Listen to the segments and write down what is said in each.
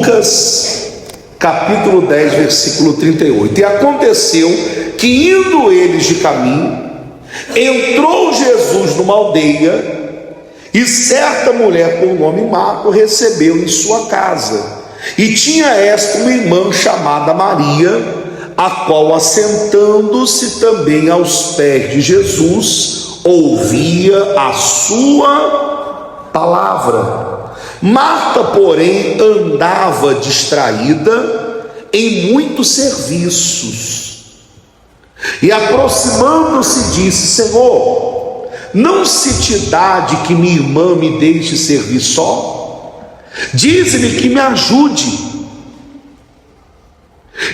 Lucas, capítulo 10, versículo 38. E aconteceu que, indo eles de caminho, entrou Jesus numa aldeia, e certa mulher com o nome Marta recebeu em sua casa. E tinha esta uma irmã chamada Maria, a qual, assentando-se também aos pés de Jesus, ouvia a sua palavra. Marta, porém, andava distraída em muitos serviços, e aproximando-se disse: Senhor, não se te dá de que minha irmã me deixe servir só? Dize-me que me ajude.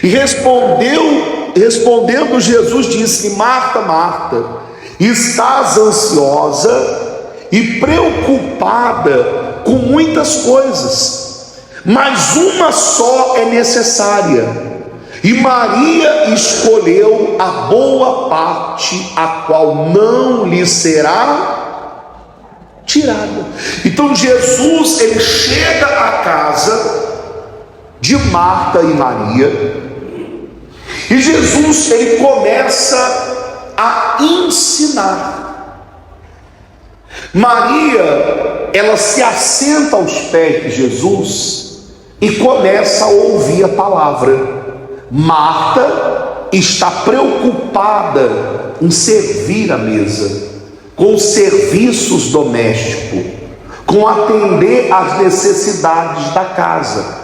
E respondendo Jesus disse: Marta, Marta, estás ansiosa e preocupada com muitas coisas, mas uma só é necessária, e Maria escolheu a boa parte, a qual não lhe será tirada. Então Jesus, ele chega à casa de Marta e Maria, e Jesus, ele começa a ensinar. Maria, ela se assenta aos pés de Jesus e começa a ouvir a palavra. Marta está preocupada em servir a mesa, com serviços domésticos, com atender às necessidades da casa.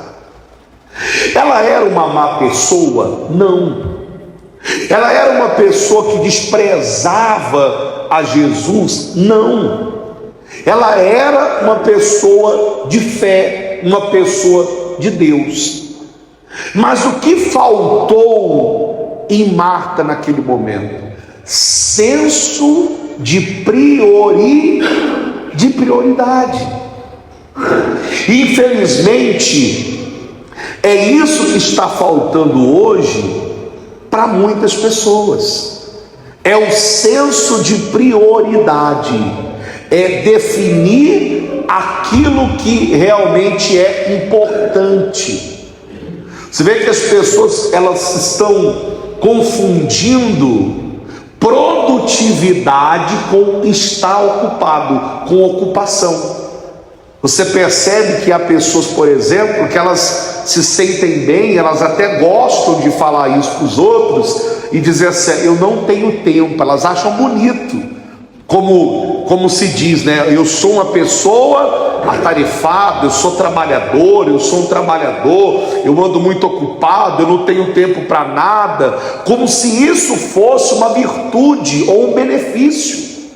Ela era uma má pessoa? Não. Ela era uma pessoa que desprezava a Jesus? Não. Ela era uma pessoa de fé, uma pessoa de Deus. Mas o que faltou em Marta naquele momento? Senso de prioridade. Infelizmente, é isso que está faltando hoje para muitas pessoas. É o senso de prioridade. É definir aquilo que realmente é importante. Você vê que as pessoas, elas estão confundindo produtividade com estar ocupado, com ocupação. Você percebe que há pessoas, por exemplo, que elas se sentem bem, elas até gostam de falar isso para os outros e dizer assim: eu não tenho tempo. Elas acham bonito, como se diz, né? Eu sou uma pessoa atarefada, eu sou trabalhador, eu sou um trabalhador, eu ando muito ocupado, eu não tenho tempo para nada, como se isso fosse uma virtude ou um benefício.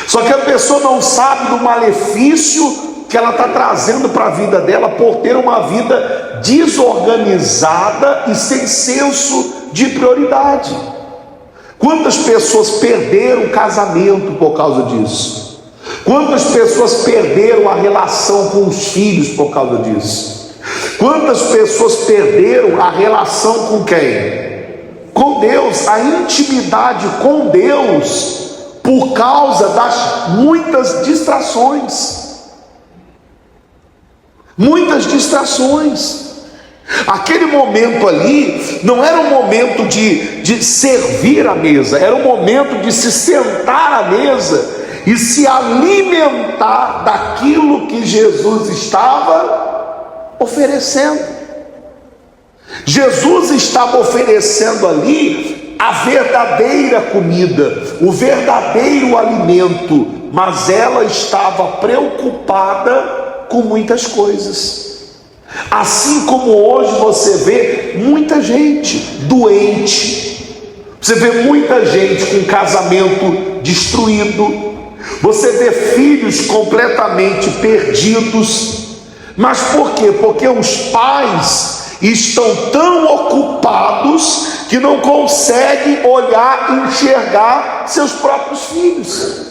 Só que a pessoa não sabe do malefício que ela está trazendo para a vida dela por ter uma vida desorganizada e sem senso de prioridade. Quantas pessoas perderam o casamento por causa disso? Quantas pessoas perderam a relação com os filhos por causa disso? Quantas pessoas perderam a relação com quem? Com Deus, a intimidade com Deus, por causa das muitas distrações. Muitas distrações. Aquele momento ali não era um momento de servir a mesa, era um momento de se sentar à mesa e se alimentar daquilo que Jesus estava oferecendo. Jesus estava oferecendo ali a verdadeira comida, o verdadeiro alimento, mas ela estava preocupada com muitas coisas. Assim como hoje você vê muita gente doente, você vê muita gente com casamento destruído, você vê filhos completamente perdidos. Mas por quê? Porque os pais estão tão ocupados que não conseguem olhar e enxergar seus próprios filhos.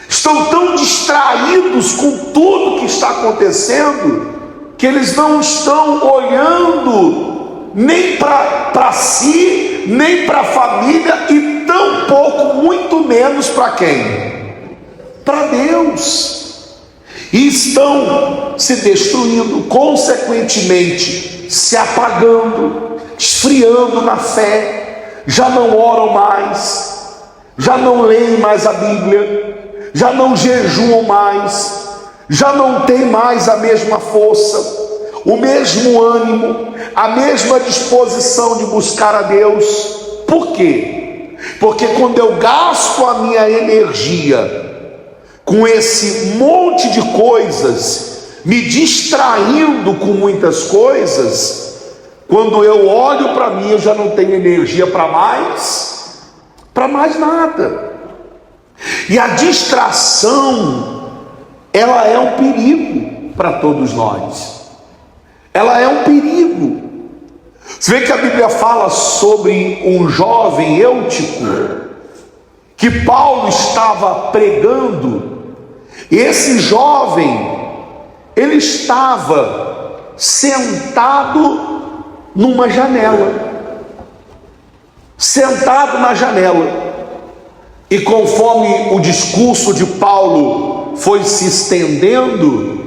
Estão tão distraídos com tudo que está acontecendo que eles não estão olhando nem para si, nem para a família, e tão pouco, muito menos para quem? Para Deus. e estão se destruindo, consequentemente se apagando, esfriando na fé, já não oram mais, já não leem mais a Bíblia, já não jejuam mais, já não tem mais a mesma força, o mesmo ânimo, a mesma disposição de buscar a Deus. Por quê? Porque quando eu gasto a minha energia com esse monte de coisas, me distraindo com muitas coisas, quando eu olho para mim, eu já não tenho energia para mais nada. E a distração, ela é um perigo para todos nós. Ela é um perigo. Você vê que a Bíblia fala sobre um jovem Eutico que Paulo estava pregando. E esse jovem, ele estava sentado numa janela, sentado na janela, e conforme o discurso de Paulo foi se estendendo,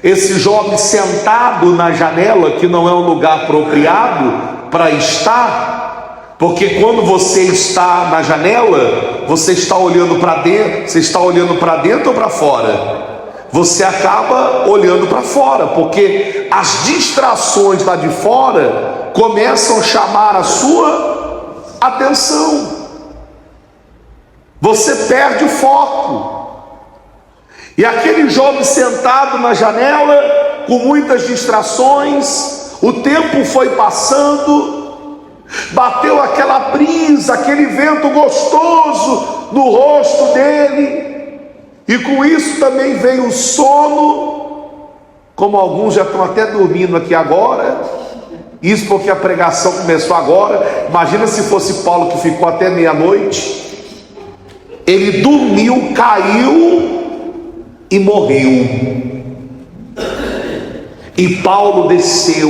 esse jovem sentado na janela, que não é um lugar apropriado para estar, porque quando você está na janela, você está olhando para dentro, você está olhando para dentro ou para fora? Você acaba olhando para fora, porque as distrações lá de fora começam a chamar a sua atenção. Você perde o foco. E aquele jovem sentado na janela, com muitas distrações, o tempo foi passando, bateu aquela brisa, aquele vento gostoso no rosto dele, e com isso também veio o sono, como alguns já estão até dormindo aqui agora, isso porque a pregação começou agora. Imagina se fosse Paulo, que ficou até meia-noite. Ele dormiu, caiu e morreu. E Paulo desceu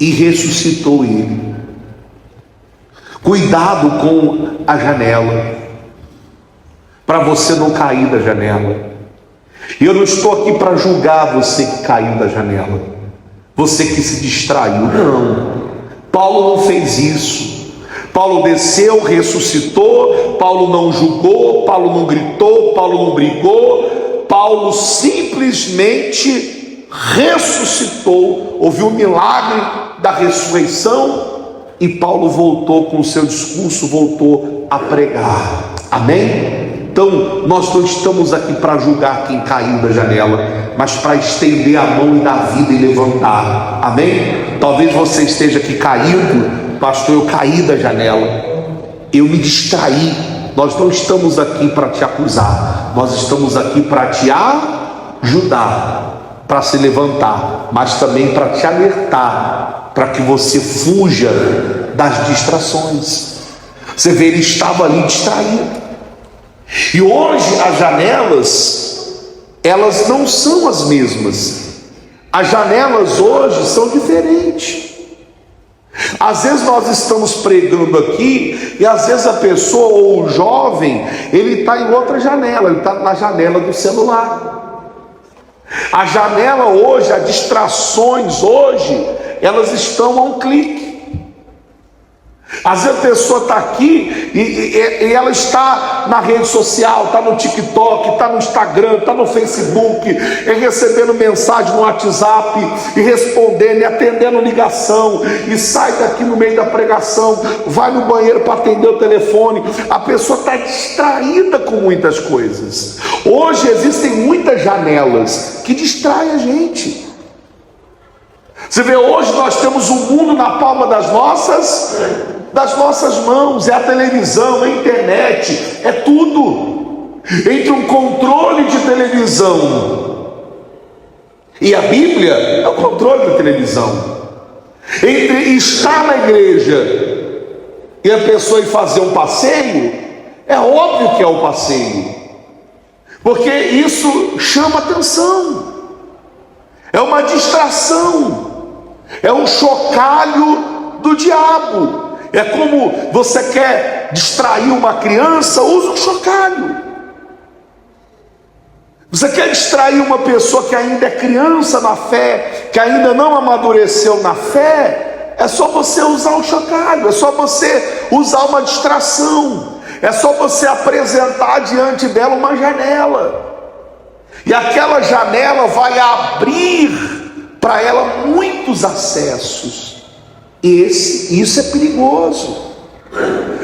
e ressuscitou ele. Cuidado com a janela, para você não cair da janela. E eu não estou aqui para julgar você que caiu da janela, você que se distraiu. Não, Paulo não fez isso. Paulo desceu, ressuscitou. Paulo não julgou, Paulo não gritou, Paulo não brigou. Paulo simplesmente ressuscitou. Houve um milagre da ressurreição, e Paulo voltou com o seu discurso, voltou a pregar. Amém? Então, nós não estamos aqui para julgar quem caiu da janela, mas para estender a mão e dar vida e levantar. Amém? Talvez você esteja aqui caído. Pastor, eu caí da janela, eu me distraí. Nós não estamos aqui para te acusar, nós estamos aqui para te ajudar, para se levantar, mas também para te alertar, para que você fuja das distrações. Você vê, ele estava ali distraído. E hoje as janelas, elas não são as mesmas. As janelas hoje são diferentes. Às vezes nós estamos pregando aqui, e às vezes a pessoa ou o jovem, ele está em outra janela, ele está na janela do celular. A janela hoje, as distrações hoje, elas estão a um clique. Às vezes a pessoa está aqui e ela está na rede social, está no TikTok, está no Instagram, está no Facebook, recebendo mensagem no WhatsApp, e respondendo, e atendendo ligação, e sai daqui no meio da pregação, vai no banheiro para atender o telefone. A pessoa está distraída com muitas coisas. Hoje existem muitas janelas que distraem a gente. Você vê, hoje nós temos o mundo na palma das nossas mãos. É a televisão, é a internet, é tudo. Entre um controle de televisão e a Bíblia, é o controle da televisão. Entre estar na igreja e a pessoa ir fazer um passeio, é óbvio que é o passeio, porque isso chama atenção, é uma distração, é um chocalho do diabo. É como você quer distrair uma criança, usa um chocalho. Você quer distrair uma pessoa que ainda é criança na fé, que ainda não amadureceu na fé? É só você usar um chocalho, é só você usar uma distração, é só você apresentar diante dela uma janela, e aquela janela vai abrir para ela muitos acessos. Isso é perigoso.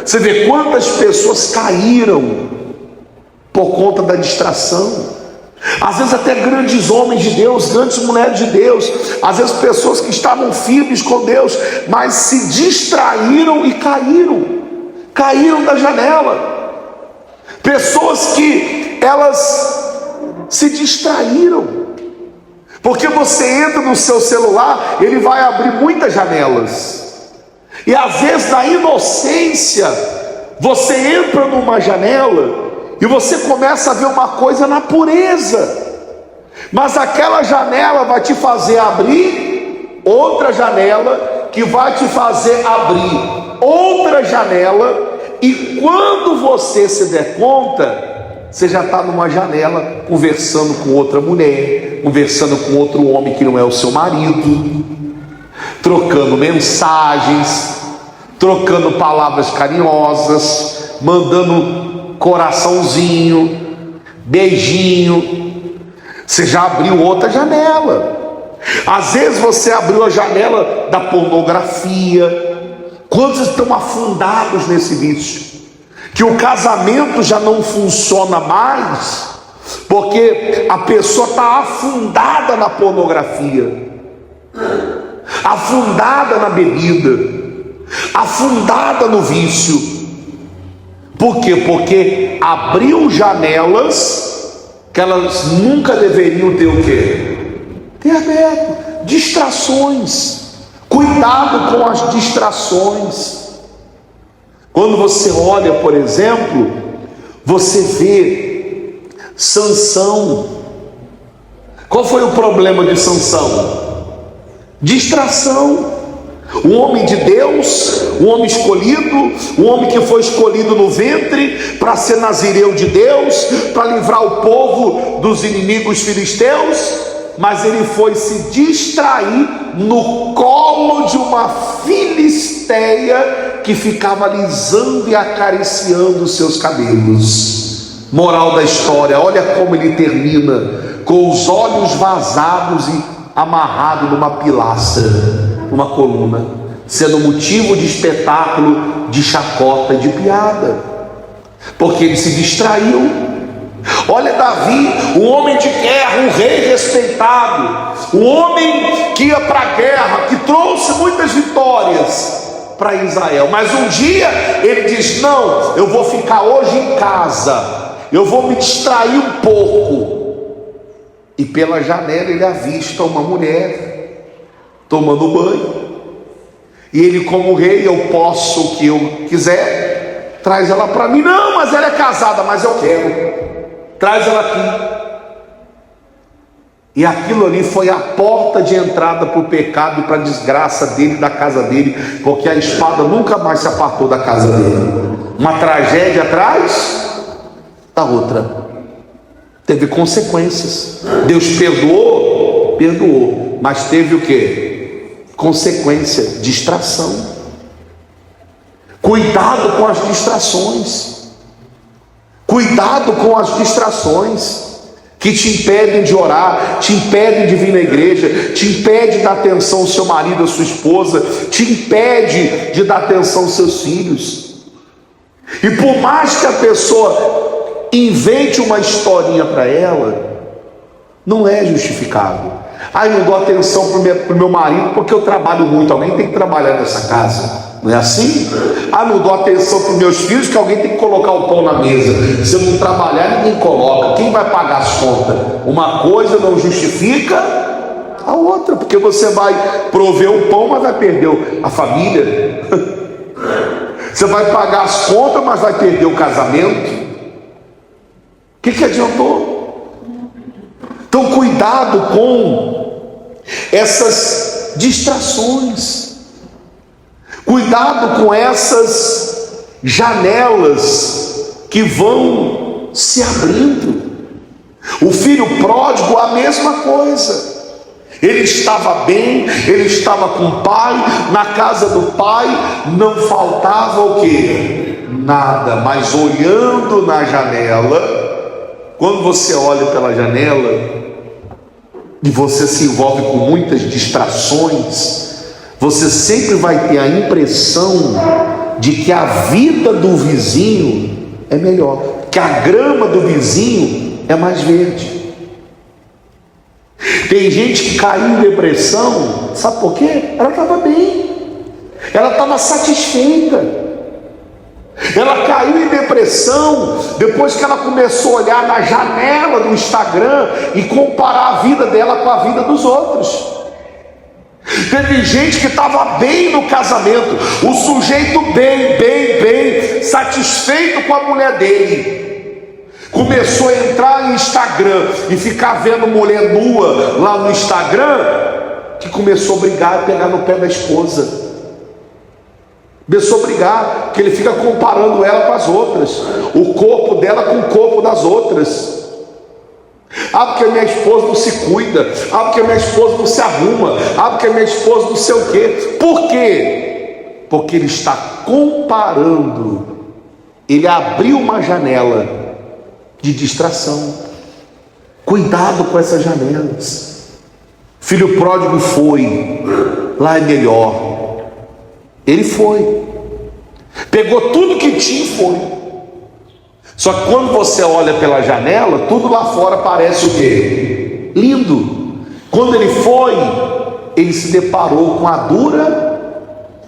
Você vê quantas pessoas caíram por conta da distração. Às vezes até grandes homens de Deus, grandes mulheres de Deus, às vezes pessoas que estavam firmes com Deus, mas se distraíram e caíram da janela. Pessoas que elas se distraíram, porque você entra no seu celular, ele vai abrir muitas janelas, e às vezes na inocência, você entra numa janela, e você começa a ver uma coisa na pureza, mas aquela janela vai te fazer abrir outra janela, que vai te fazer abrir outra janela, e quando você se der conta, você já está numa janela, conversando com outra mulher, conversando com outro homem que não é o seu marido, trocando mensagens, trocando palavras carinhosas, mandando coraçãozinho, beijinho. Você já abriu outra janela. Às vezes você abriu a janela da pornografia. Quantos estão afundados nesse vício? Que o casamento já não funciona mais, porque a pessoa está afundada na pornografia, afundada na bebida, afundada no vício. Por quê? Porque abriu janelas que elas nunca deveriam ter o quê? Ter aberto. Distrações. Cuidado com as distrações. Quando você olha, por exemplo, você vê Sansão. Qual foi o problema de Sansão? Distração. Um homem de Deus, um homem escolhido, um homem que foi escolhido no ventre para ser nazireu de Deus, para livrar o povo dos inimigos filisteus, mas ele foi se distrair no colo de uma filisteia que ficava alisando e acariciando os seus cabelos. Moral da história, olha como ele termina: com os olhos vazados e amarrado numa pilastra, uma coluna, sendo motivo de espetáculo, de chacota e de piada, porque ele se distraiu. Olha Davi, um homem de guerra, um rei respeitado, um homem que ia para a guerra, que trouxe muitas vitórias para Israel, mas um dia ele diz: não, eu vou ficar hoje em casa, eu vou me distrair um pouco. E pela janela ele avista uma mulher tomando banho, e ele, como rei, eu posso o que eu quiser, traz ela para mim. Não, mas ela é casada, mas eu quero, traz ela aqui. E aquilo ali foi a porta de entrada para o pecado e para a desgraça dele, da casa dele, porque a espada nunca mais se apartou da casa dele. Uma tragédia atrás da outra. Teve consequências. Deus perdoou, mas teve o que? Consequência, distração. Cuidado com as distrações. Cuidado com as distrações que te impedem de orar, te impedem de vir na igreja, te impede de dar atenção ao seu marido, à sua esposa, te impede de dar atenção aos seus filhos. E por mais que a pessoa invente uma historinha para ela, não é justificável. Não dou atenção para o meu marido porque eu trabalho muito. Alguém tem que trabalhar nessa casa, não é assim? Não dou atenção para os meus filhos, que alguém tem que colocar o pão na mesa. Se eu não trabalhar, ninguém coloca. Quem vai pagar as contas? Uma coisa não justifica a outra, porque você vai prover o pão, mas vai perder a família. Você vai pagar as contas, mas vai perder o casamento. O que adiantou? Então cuidado com essas distrações, cuidado com essas janelas que vão se abrindo. O filho pródigo, a mesma coisa. Ele estava bem, ele estava com o pai, na casa do pai não faltava o quê? Nada. Mas olhando na janela, quando você olha pela janela e você se envolve com muitas distrações, você sempre vai ter a impressão de que a vida do vizinho é melhor, que a grama do vizinho é mais verde. Tem gente que caiu em depressão, sabe por quê? Ela estava bem, ela estava satisfeita. Ela caiu em depressão depois que ela começou a olhar na janela do Instagram e comparar a vida dela com a vida dos outros. Teve gente que estava bem no casamento, o sujeito bem, satisfeito com a mulher dele, começou a entrar no Instagram e ficar vendo mulher nua lá no Instagram, que começou a brigar e pegar no pé da esposa. Começou a brigar, que ele fica comparando ela com as outras, o corpo dela com o corpo das outras. Ah, porque minha esposa não se cuida. Ah, porque minha esposa não se arruma. Ah, porque minha esposa não sei o quê. Por quê? Porque ele está comparando. Ele abriu uma janela de distração. Cuidado com essas janelas. Filho pródigo foi, lá é melhor. Ele foi, pegou tudo que tinha e foi. Só que quando você olha pela janela, tudo lá fora parece o quê? Lindo. Quando ele foi, ele se deparou com a dura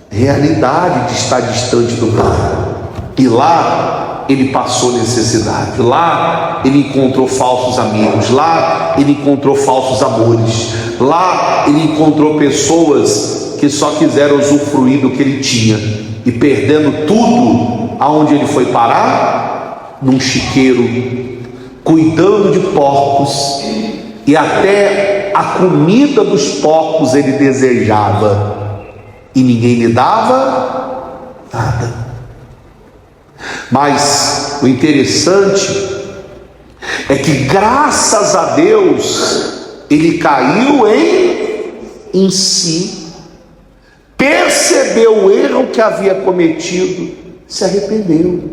realidade de estar distante do Pai. E lá ele passou necessidade. Lá ele encontrou falsos amigos. Lá ele encontrou falsos amores. Lá ele encontrou pessoas que só quiseram usufruir do que ele tinha, e perdendo tudo, aonde ele foi parar? Num chiqueiro, cuidando de porcos, e até a comida dos porcos ele desejava, e ninguém lhe dava nada. Mas o interessante é que, graças a Deus, ele caiu em si, percebeu o erro que havia cometido, se arrependeu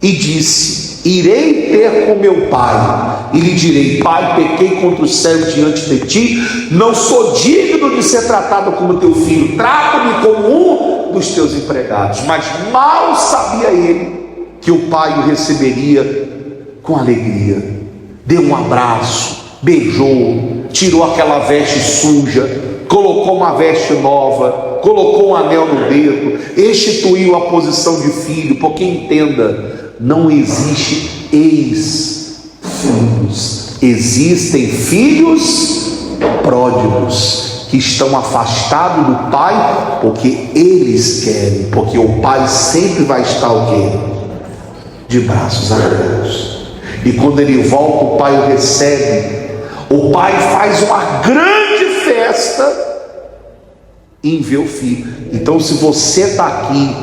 e disse: irei ter com meu pai e lhe direi: Pai, pequei contra o céu diante de ti, não sou digno de ser tratado como teu filho, trata-me como um dos teus empregados. Mas mal sabia ele que o pai o receberia com alegria. Deu um abraço, beijou, tirou aquela veste suja, colocou uma veste nova, colocou um anel no dedo, instituiu a posição de filho, porque entenda, não existe ex-filhos, existem filhos pródigos, que estão afastados do pai, porque eles querem, porque o pai sempre vai estar o quê? De braços abertos. E quando ele volta, o pai o recebe, o pai faz uma grande festa em ver o filho. Então, se você está aqui,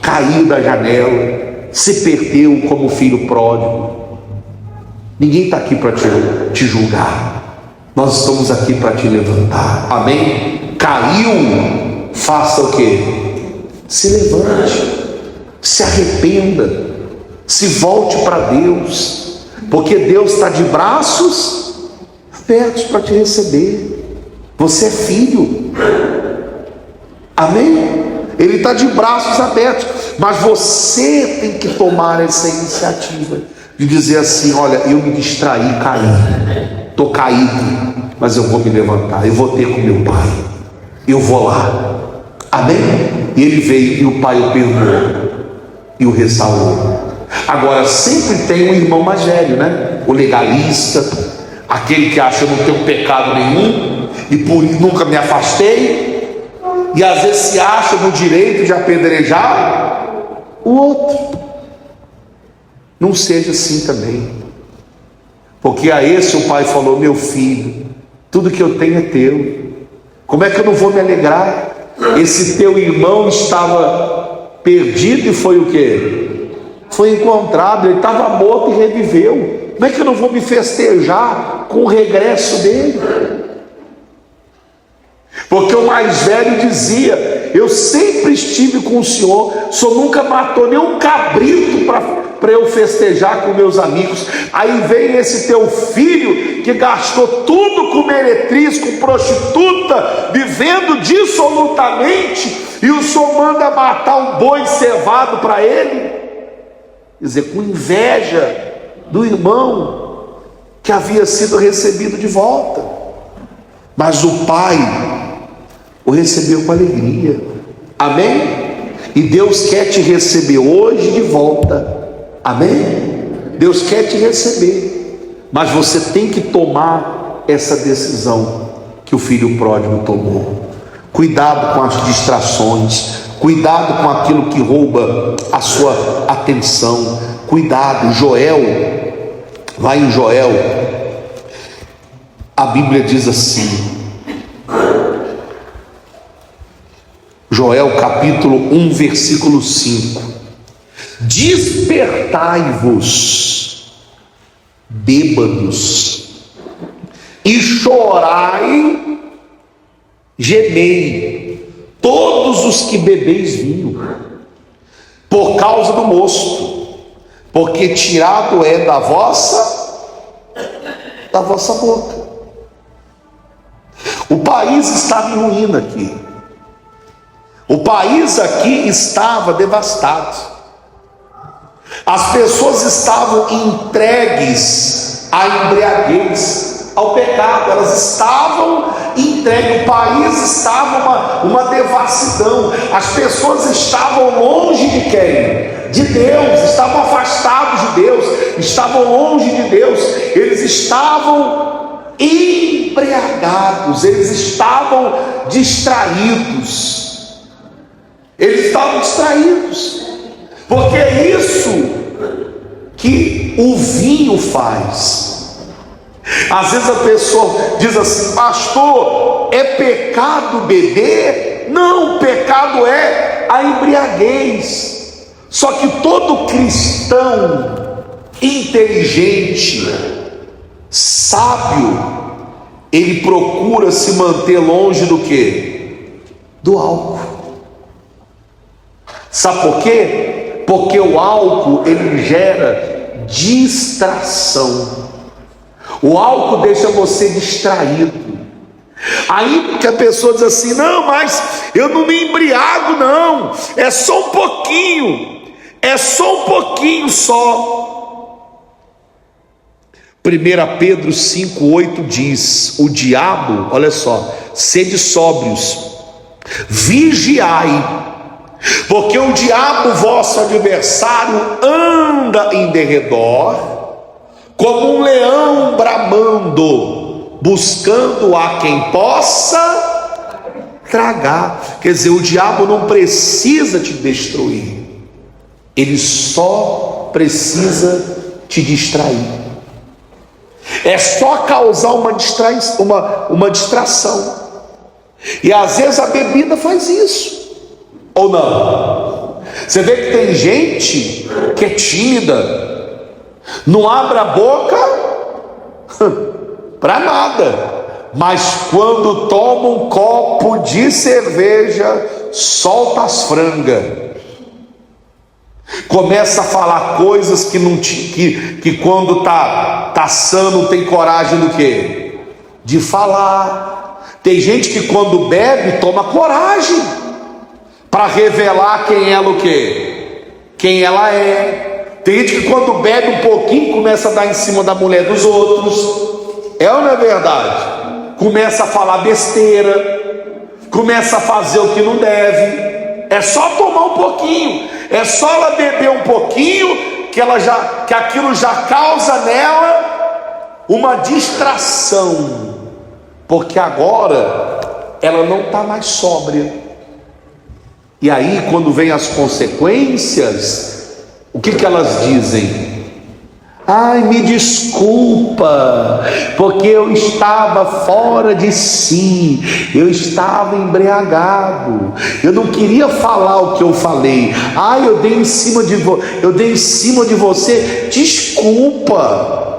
caiu da janela, se perdeu como filho pródigo, ninguém está aqui para te julgar, nós estamos aqui para te levantar, amém? Caiu, faça o que? Se levante, se arrependa, se volte para Deus, porque Deus está de braços abertos para te receber. Você é filho, amém? Ele está de braços abertos, mas você tem que tomar essa iniciativa de dizer assim: olha, eu me distraí, caí, estou caído, mas eu vou me levantar, eu vou ter com meu pai, eu vou lá, amém? E ele veio e o pai o perdoou e o restaurou. Agora, sempre tem um irmão mais velho, né? O legalista, aquele que acha que eu não tenho pecado nenhum e por isso nunca me afastei, e às vezes se acha no direito de apedrejar o outro. Não seja assim também, porque a esse o pai falou: meu filho, tudo que eu tenho é teu, como é que eu não vou me alegrar? Esse teu irmão estava perdido e foi o quê? Foi encontrado, ele estava morto e reviveu, Como é que eu não vou me festejar com o regresso dele? Porque o mais velho dizia: eu sempre estive com o senhor nunca matou nem um cabrito para eu festejar com meus amigos. Aí vem esse teu filho que gastou tudo com meretriz, com prostituta, vivendo dissolutamente, e o senhor manda matar um boi cevado para ele. Quer dizer, com inveja do irmão que havia sido recebido de volta. Mas o pai o recebeu com alegria. Amém? E Deus quer te receber hoje de volta. Amém? Deus quer te receber, mas você tem que tomar essa decisão que o filho pródigo tomou. Cuidado com as distrações, cuidado com aquilo que rouba a sua atenção. Cuidado. Joel, lá em Joel, a Bíblia diz assim, Joel capítulo 1 versículo 5: despertai-vos, bêbados, e chorai, gemei, todos os que bebeis vinho, por causa do mosto, porque tirado é da vossa boca. O país estava em ruína aqui. O país aqui estava devastado. As pessoas estavam entregues à embriaguez, ao pecado. Elas estavam entregues. O país estava uma devassidão. As pessoas estavam longe de quem? De Deus. Estavam afastados de Deus. Estavam longe de Deus. Eles estavam embriagados. Eles estavam distraídos. Eles estavam distraídos, porque é isso que o vinho faz. Às vezes a pessoa diz assim: pastor, é pecado beber? Não, pecado é a embriaguez. Só que todo cristão inteligente, sábio, ele procura se manter longe do quê? Do álcool. Sabe por quê? Porque o álcool, ele gera distração. O álcool deixa você distraído. Aí que a pessoa diz assim: não, mas eu não me embriago não, é só um pouquinho, é só um pouquinho só. 1 Pedro 5,8 diz: o diabo, olha só, sede sóbrios, vigiai, porque o diabo, vosso adversário, anda em derredor, como um leão bramando, buscando a quem possa tragar. Quer dizer, o diabo não precisa te destruir, ele só precisa te distrair. É só causar uma distração. E às vezes a bebida faz isso. Ou não? Você vê que tem gente que é tímida, não abre a boca para nada, mas quando toma um copo de cerveja, solta as frangas, começa a falar coisas que quando tá sano, tem coragem do quê? De falar. Tem gente que quando bebe toma coragem para revelar quem ela o quê? Quem ela é. Tem gente que quando bebe um pouquinho começa a dar em cima da mulher dos outros. É ou não é verdade? Começa a falar besteira, começa a fazer o que não deve. É só tomar um pouquinho, é só ela beber um pouquinho que aquilo já causa nela uma distração, porque agora ela não está mais sóbria. E aí, quando vem as consequências, o que elas dizem? Ai, me desculpa, porque eu estava fora de si, eu estava embriagado, eu não queria falar o que eu falei. Ai, eu dei em cima de você, desculpa.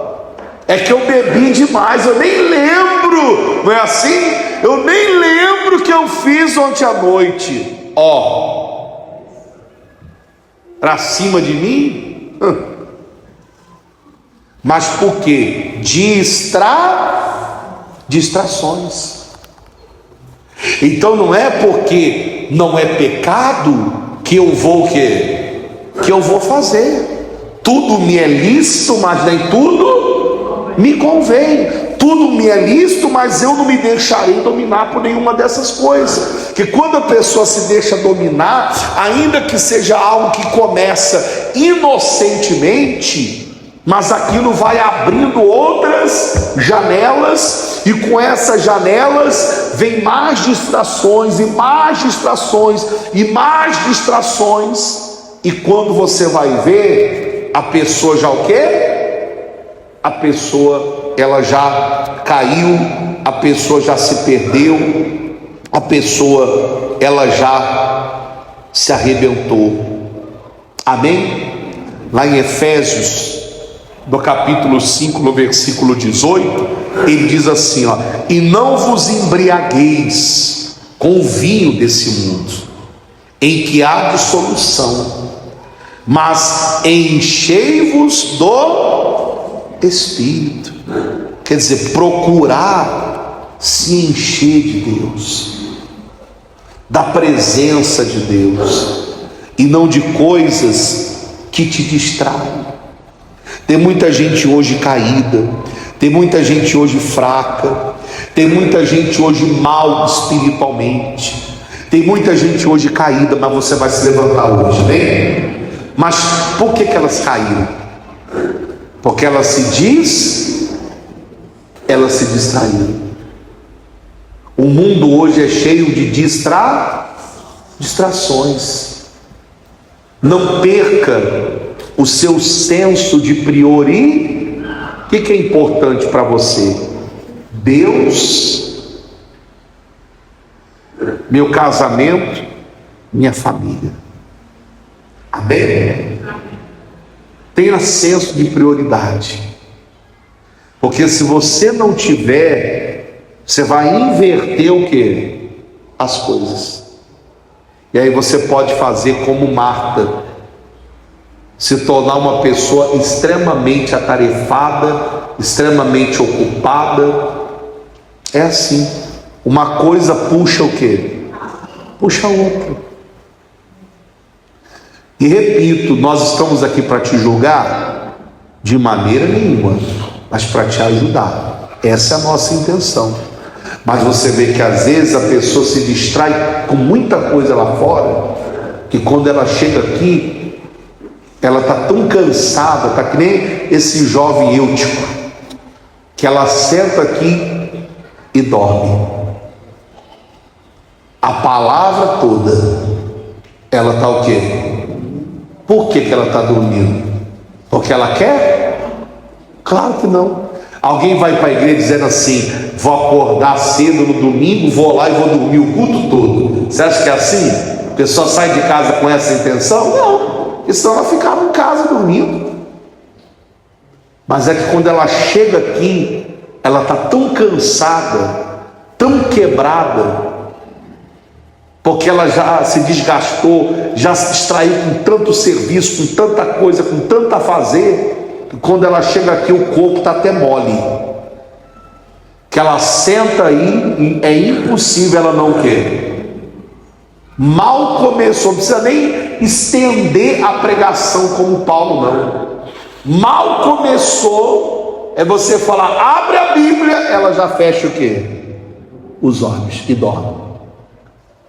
É que eu bebi demais, eu nem lembro, não é assim? Eu nem lembro o que eu fiz ontem à noite. Para cima de mim? Mas por quê? Distrações. Então não é porque não é pecado que eu vou o quê? Que eu vou fazer. Tudo me é lícito, mas nem tudo me convém. Tudo me é lícito, mas eu não me deixarei dominar por nenhuma dessas coisas. Que quando a pessoa se deixa dominar, ainda que seja algo que começa inocentemente, mas aquilo vai abrindo outras janelas, e com essas janelas vem mais distrações, e mais distrações, e mais distrações, e quando você vai ver, a pessoa já o quê? A pessoa ela já caiu, a pessoa já se perdeu, a pessoa ela já se arrebentou. Amém? Lá em Efésios, no capítulo 5, no versículo 18, ele diz assim, e não vos embriagueis com o vinho desse mundo, em que há dissolução, mas enchei-vos do Espírito. Quer dizer, procurar se encher de Deus, da presença de Deus, e não de coisas que te distraem. Tem muita gente hoje caída, tem muita gente hoje fraca, tem muita gente hoje mal espiritualmente, tem muita gente hoje caída, mas você vai se levantar hoje, né? Mas por que elas caíram? Porque elas se distraíram. O mundo hoje é cheio de distrações. Não perca o seu senso de prioridade. O que é importante para você? Deus, meu casamento, minha família. Amém? Tenha senso de prioridade, porque se você não tiver, você vai inverter o quê? As coisas. E aí você pode fazer como Marta, se tornar uma pessoa extremamente atarefada, extremamente ocupada. É assim, uma coisa puxa o quê? Puxa a outra. E repito, nós estamos aqui para te julgar? De maneira nenhuma, mas para te ajudar. Essa é a nossa intenção. Mas você vê que às vezes a pessoa se distrai com muita coisa lá fora, que quando ela chega aqui, ela está tão cansada, está que nem esse jovem Eutico, que ela senta aqui e dorme. A palavra toda, ela está o quê? Por que ela está dormindo? Porque ela quer? Claro que não. Alguém vai para a igreja dizendo assim, vou acordar cedo no domingo, vou lá e vou dormir o culto todo. Você acha que é assim? A pessoa sai de casa com essa intenção? Não, porque senão ela ficava em casa dormindo. Mas é que quando ela chega aqui, ela está tão cansada, tão quebrada, porque ela já se desgastou, já se distraiu com tanto serviço, com tanta coisa, com tanto a fazer, que quando ela chega aqui o corpo está até mole, que ela senta aí, é impossível ela não querer. Mal começou, não precisa nem estender a pregação como Paulo, não. Mal começou, é você falar, abre a Bíblia, ela já fecha o quê? Os olhos e dorme.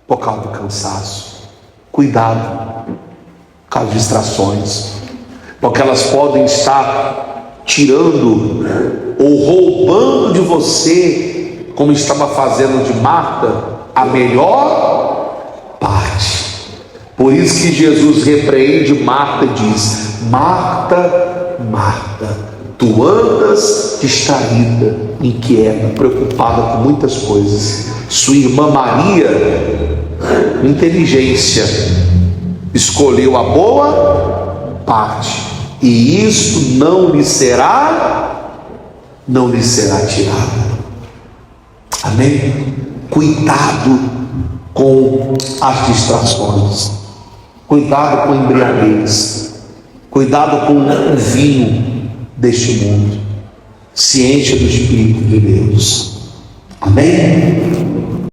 Por causa do cansaço. Cuidado com as distrações, porque elas podem estar tirando ou roubando de você, como estava fazendo de Marta, a melhor parte. Por isso que Jesus repreende Marta e diz, Marta, Marta, tu andas distraída, inquieta, preocupada com muitas coisas. Sua irmã Maria, inteligência, escolheu a boa parte, e isto não lhe será não lhe será tirada. Amém? Cuidado com as distrações, cuidado com a embriaguez, cuidado com o vinho deste mundo. Se encha do Espírito de Deus. Amém?